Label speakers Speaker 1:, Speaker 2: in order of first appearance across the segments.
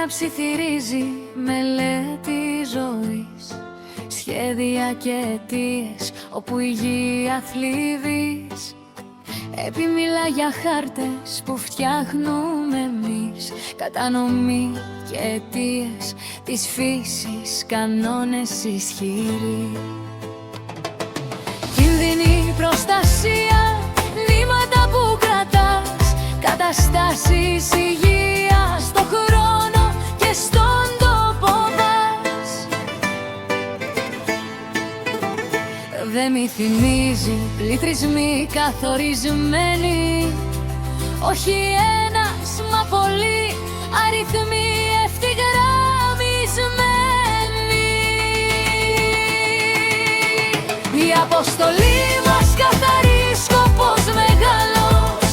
Speaker 1: καρδιά ψιθυρίζει μελέτη ζωής, σχέδια και αιτίες όπου η γη αθλίβεις. Επιμιλά για χάρτες που φτιάχνουμε εμείς, κατανομή και αιτίες της φύσης, κανόνες ισχυροί. Κίνδυνη προστασία, νήματα που κρατάς, καταστάσεις υγείας στο χρόνο και στον τόπο δας. Δε μη θυμίζει πληθυσμοί καθορισμένοι, όχι ένας μα πολλοί αριθμοί ευθυγραμμισμένοι. Η αποστολή μας καθαρή, σκοπός μεγάλος,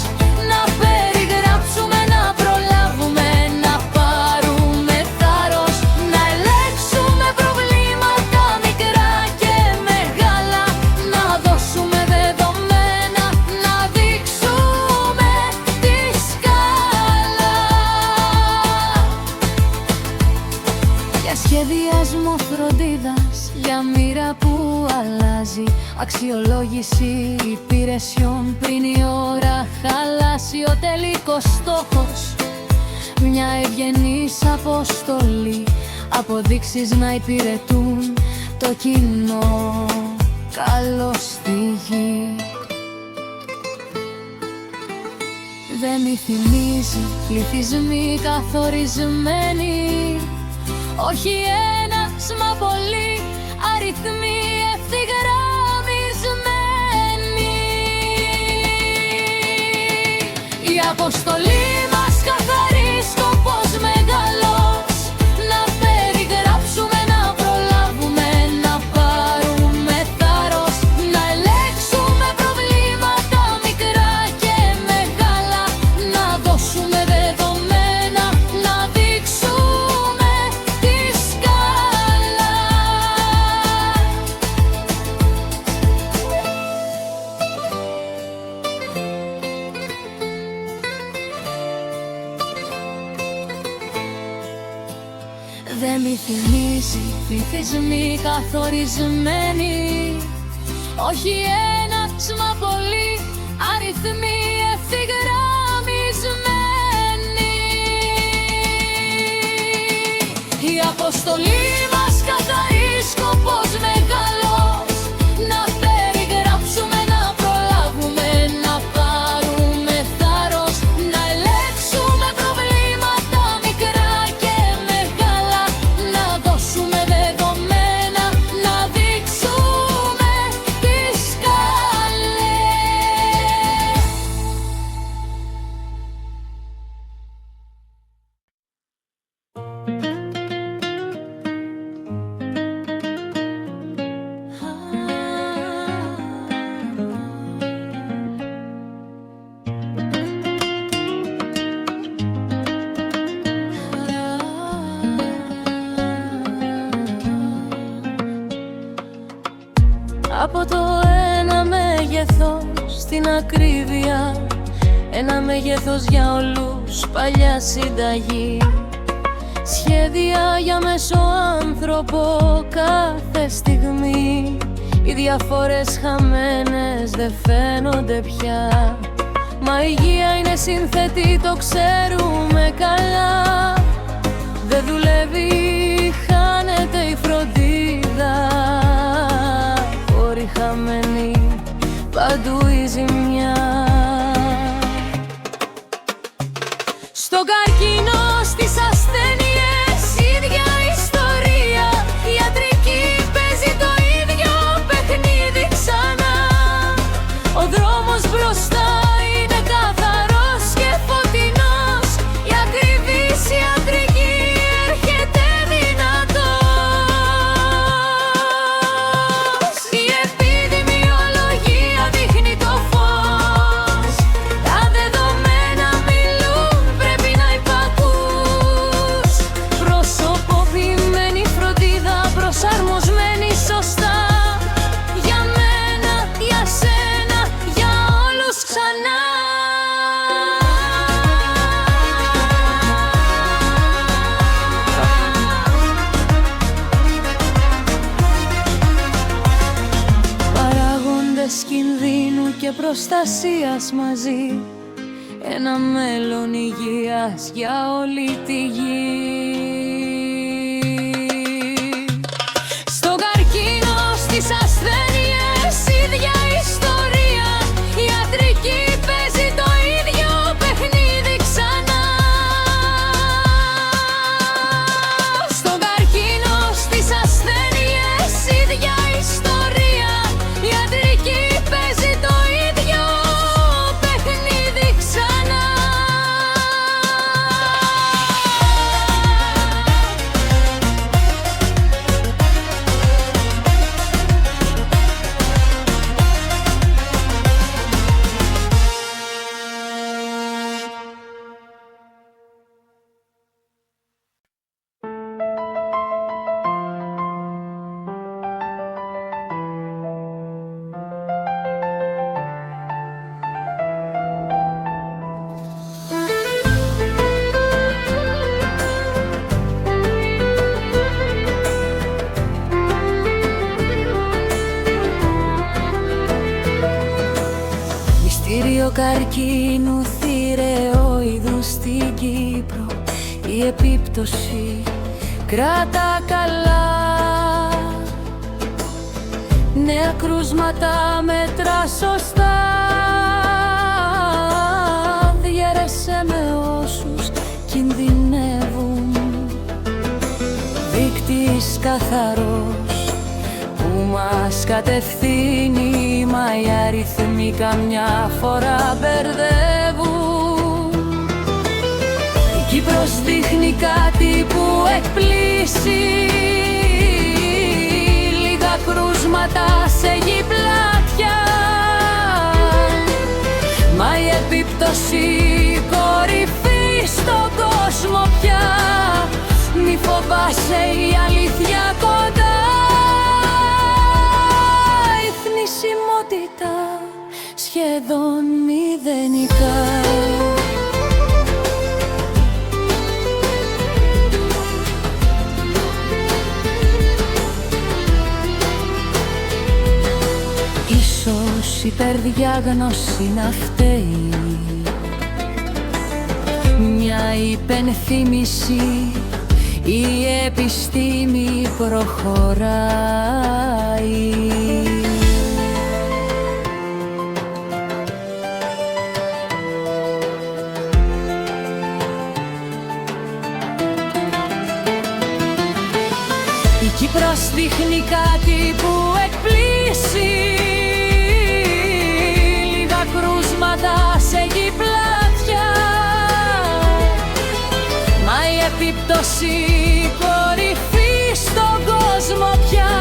Speaker 1: να περιγράψουμε, να προλάβουμε, να πάρουμε θάρρος, να ελέγξουμε προβλήματα μικρά και μεγάλα, να δώσουμε δεδομένα, να δείξουμε τη σκάλα. Για σχεδιασμό φροντίδας, για μοίρα που αλλάζει, αξιολόγηση υπηρεσιών πριν η ώρα χαλάσει. Ο τελικός στόχος, μια ευγενής αποστολή, αποδείξεις να υπηρετούν το κοινό καλό στη γη. Δεν μη θυμίζει πληθυσμοί καθορισμένοι, όχι ένας μα πολλοί αριθμοί ευθυγραμμισμένοι. Η αποστολή μας καθαρή, σκοπός μεγάλος, να περιγράψουμε, να προλάβουμε, να πάρουμε θάρρος, να ελέγξουμε προβλήματα μικρά και μεγάλα, να δώσουμε δεδομένα, να δείξουμε τη σκάλα. Δεν μη θυμίζει πληθυσμοί καθορισμένοι, όχι ένας μα πολλοί αριθμοί ευθυγραμμισμένοι. Η αποστολή μας καθαρή, σκοπός μεγάλος, να περιγράψουμε, να προλάβουμε, να πάρουμε θάρρος, να ελέγξουμε προβλήματα μικρά και μεγάλα, να δώσουμε δεδομένα, να δείξουμε τις σκάλες. Από το ένα μέγεθος στην ακρίβεια, ένα μέγεθος για όλους, παλιά συνταγή. Σχέδια για μεσοάνθρωπο κάθε στιγμή, οι διαφορές χαμένες δεν φαίνονται πια. Μα η υγεία είναι σύνθετη, το ξέρουμε καλά. Δεν δουλεύει, χάνεται η φροντίδα, όροι χαμένοι, παντού η ζημιά. Στον καρκίνο, στις ασθένειες, ίδια ιστορία. Η ιατρική παίζει το ίδιο παιχνίδι ξανά. Ο δρόμος μπροστά είναι καθαρός και φωτεινός, η ακριβής ιατρική έρχεται δυνατός. Η επιδημιολογία δείχνει το φως, τα δεδομένα μιλούν, πρέπει να υπακούς. Προσωποποιημένη φροντίδα, προσαρμοσμένη σωστά, για μένα, για σένα, για όλους ξανά. προστασίας μαζί, ένα μέλλον υγείας για όλη τη γη. Στον καρκίνο, στις ασθένειες, ίδια ιστορία, η ιατρική παίζει το ίδιο παιχνίδι ξανά. Στον καρκίνο, στις ασθένειες, ίδια ιστορία, η ιατρική παίζει το ίδιο παιχνίδι ξανά. Μυστήριο καρκίνου θηρεοειδού στην Κύπρο, η επίπτωση κράτα καλά. Νέα κρούσματα μέτρα σωστά, διέρεσε με όσους κινδυνεύουν. Δείκτης καθαρός που μας κατευθύνει, μα οι αριθμοί καμιά φορά μπερδεύουν. Η Κύπρος δείχνει κάτι που εκπλήσει, λίγα κρούσματα σε γη πλάτια, μα η επίπτωση κορυφή στον κόσμο πια. Μη φοβάσαι, η αλήθεια κοντά. Η θνησιμότητα σχεδόν μηδενικά. Ίσως υπερδιάγνωση να φταίει, μια υπενθύμηση, η επιστήμη προχωράει. Η Κύπρος δείχνει κάτι που εκπλήσει, λίγα κρούσματα σε γη πλάτια, μα η επίπτωση κορυφή στον κόσμο πια.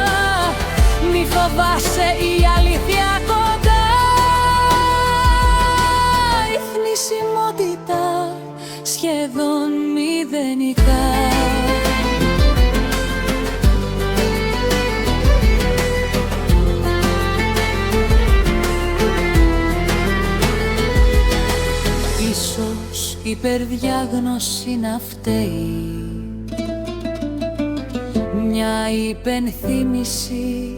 Speaker 1: Μη φοβάσαι, η αλήθεια κοντά. Η θνησιμότητα σχεδόν μηδενικά. Ίσως υπερδιάγνωση να φταίει, μια υπενθύμηση,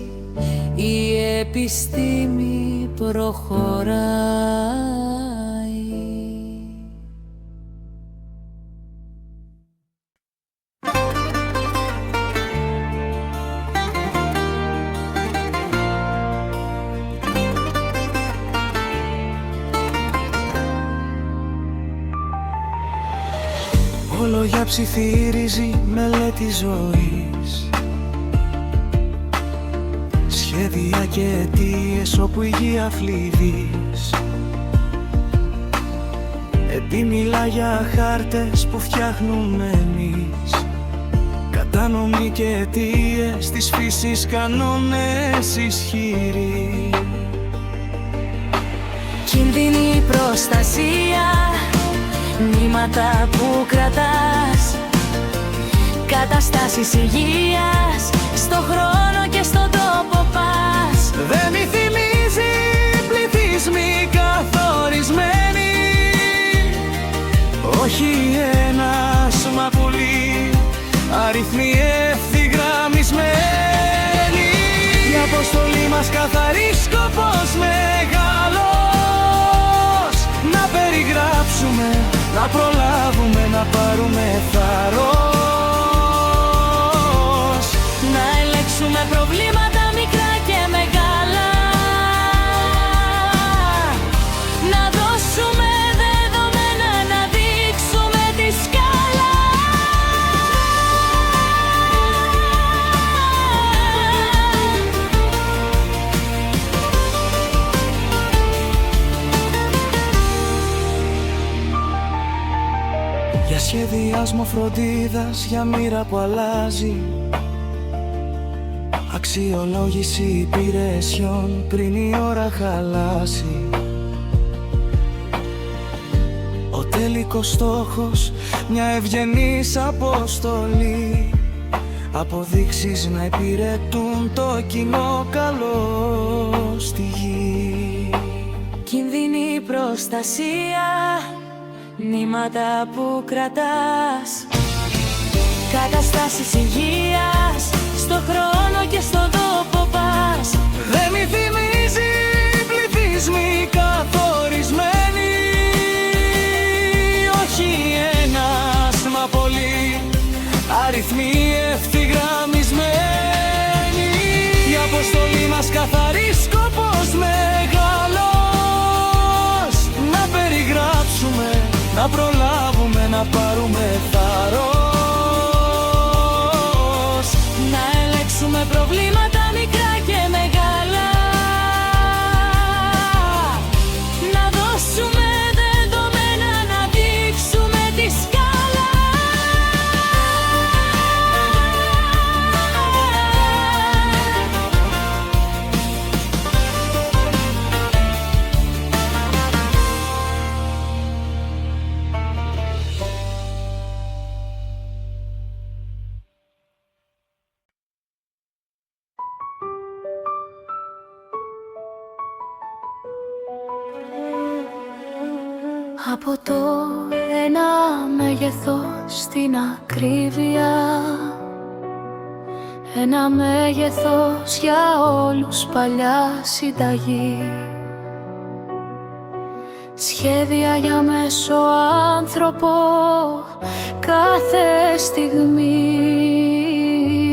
Speaker 1: η επιστήμη προχωράει.
Speaker 2: Όλο για ψιθύριζη μελέτη ζωής, σχέδια και αιτίες όπου η γη αφληδείς. Επί μιλά για χάρτες που φτιάχνουμε εμείς, κατανομή και αιτίες της φύσης, κανόνες ισχυροί.
Speaker 1: Κίνδυνη προστασία, νήματα που κρατάς, καταστάσεις υγείας, στο χρόνο και στον τόπο πας.
Speaker 2: Δεν μη θυμίζει πληθυσμοί καθορισμένοι, όχι ένας μα πολλοί, αριθμοί ευθυγραμμισμένοι. Η αποστολή μας καθαρή, σκοπός μεγάλος, να πάρουμε θάρρος.
Speaker 1: Να ελέγξουμε προβλήματα μικρά και μεγάλα. Να δώσουμε δεδομένα, να δείξουμε τη σκάλα.
Speaker 2: Για σχεδιάσμο φροντίδας, για μοίρα που αλλάζει, αξιολόγηση υπηρεσιών πριν η ώρα χαλάσει. Ο τελικός στόχος, μια ευγενής αποστολή, αποδείξεις να υπηρετούν το κοινό καλό στη γη.
Speaker 1: Κινδυνή προστασία, νήματα που κρατάς, καταστάσεις υγείας, στο χρόνο και στον τόπο πας.
Speaker 2: Δεν μη θυμίζει πληθυσμοί καθορισμένοι, όχι ένας μα πολλοί, αριθμοί ευθυγραμμισμένοι. Η αποστολή μας καθαρή, σκοπός μεγάλος, να περιγράψουμε, να προλάβουμε, να πάρουμε θάρρος.
Speaker 1: Να ελέγξουμε προβλήματα μικρά και μεγάλα. Να δώσουμε δεδομένα, να δείξουμε τη σκάλα. Από το ένα μέγεθος στην ακρίβεια, ένα μέγεθος για όλους, παλιά συνταγή. Σχέδια για μέσο άνθρωπο κάθε στιγμή,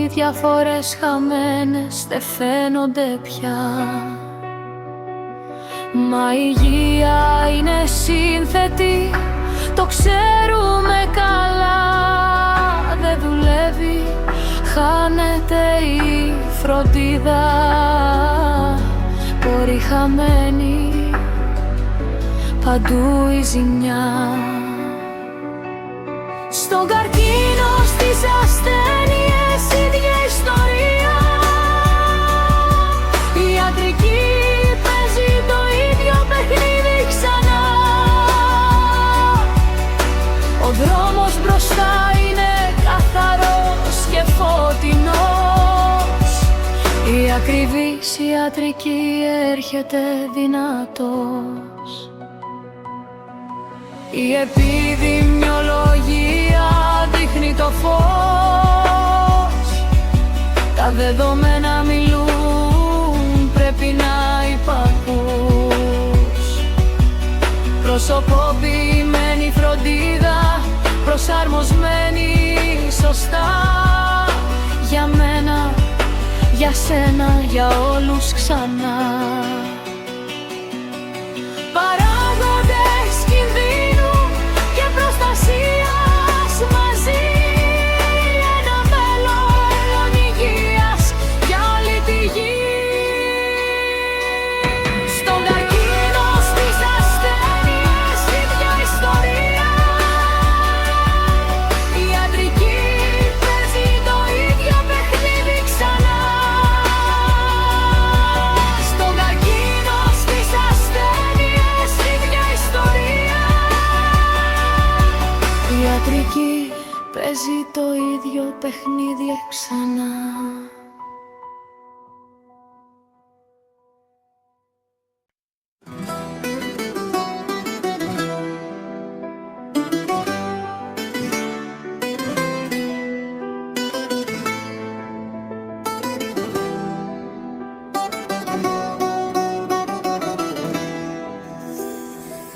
Speaker 1: διαφορές χαμένες δεν φαίνονται πια. Μα η υγεία είναι σύνθετη, το ξέρουμε καλά. Δεν δουλεύει, χάνεται η φροντίδα, μπορεί χαμένη παντού η ζημιά. Στον καρκίνο, στις ασθένειες, ίδια ιστορία. Η ιατρική παίζει το ίδιο παιχνίδι ξανά. Ο δρόμος μπροστά είναι καθαρός και φωτεινός. Η ακριβής ιατρική έρχεται δυνατός. Η επιδημιολογία δείχνει το φως. Τα δεδομένα μιλούν, πρέπει να υπακούς. Προσωποποιημένη φροντίδα, προσαρμοσμένη σωστά. Για μένα, για σένα, για όλους ξανά. Παράγοντες κινδύνου και προστασίας μαζί. Ένα μέλλον υγείας για όλη τη γη. Στον καρκίνο, στις ασθένειες, ίδια ιστορία. Η ιατρική παίζει το ίδιο παιχνίδι ξανά. Στον καρκίνο, στις ασθένειες, ίδια ιστορία. Η ιατρική παίζει το ίδιο παιχνίδι ξανά.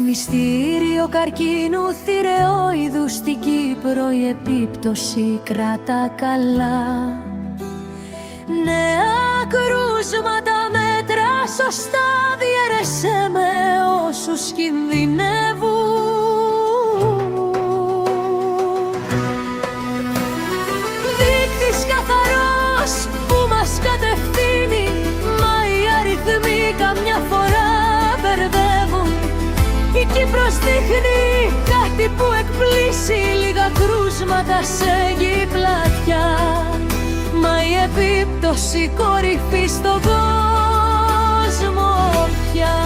Speaker 1: Μυστήριο καρκίνου θηρεοειδού στην Κύπρο, η επίπτωση κράτα καλά. Νέα κρούσματα, μέτρα σωστά, διέρεσέ με όσους κινδυνεύουν. Δείκτης καθαρός που μας κατευθύνει, μα οι αριθμοί καμιά φορά μπερδεύουν. Η Κύπρος δείχνει κάτι που εκπλήσει, λίγα κρούσματα σε γη πλατιά, μα η επίπτωση κορυφή στον κόσμο πια.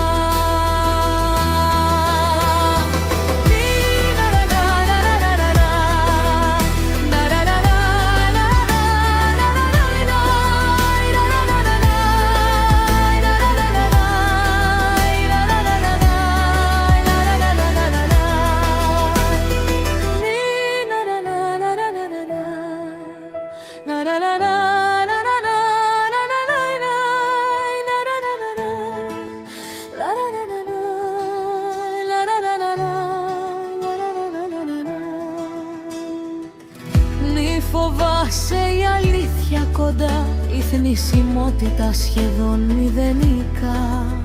Speaker 1: Μη φοβάσαι, η αλήθεια κοντά, η θνησιμότητα σχεδόν μηδενικά.